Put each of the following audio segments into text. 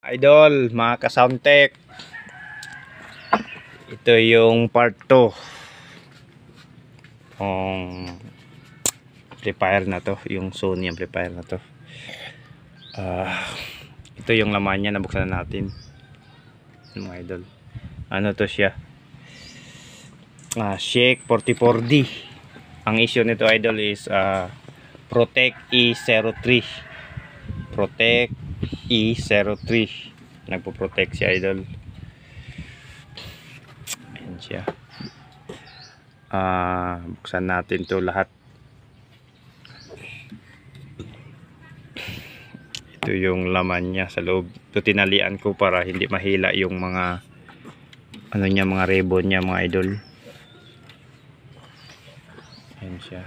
Idol, mga ka-soundtech, ito yung part 2 amplifier na to, yung Sony amplifier na to. Ito yung laman niya, nabuksan na natin mga idol. Ano to siya, Shake 44D. Ang issue nito idol is Protect E03. Protect E03, nagpo-protect si idol. Ayan siya. Buksan natin to lahat. Ito yung laman niya sa loob. Ito tinalian ko para hindi mahila yung mga ano niya, mga ribbon niya mga idol. Ayan siya.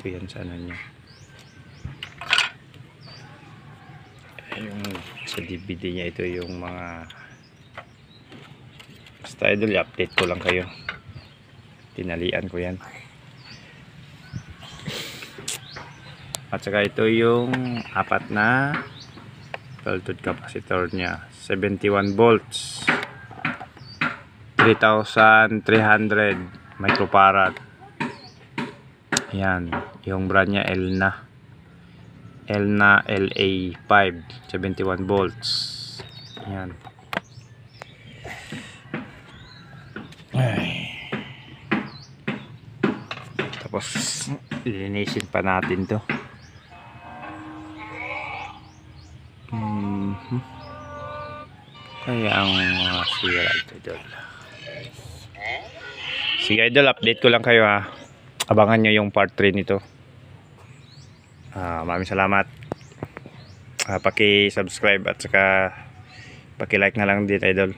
Ito yan sa ano niya. Yung sa DVD niya, ito yung mga basta idol, i-update ko lang kayo. Tinalian ko yan. At saka ito yung apat na voltage capacitor niya, 71 volts, 3300 microfarad. Yan, yung brand niya Elna LA5, 71 volts. Yan. Ay. Tapos linisin pa natin to. Kaya ang sira ito idol. Sige idol, update ko lang kayo ha. Abangan nyo yung part 3 nito. Maraming salamat. Paki-subscribe at saka paki-like na lang din idol.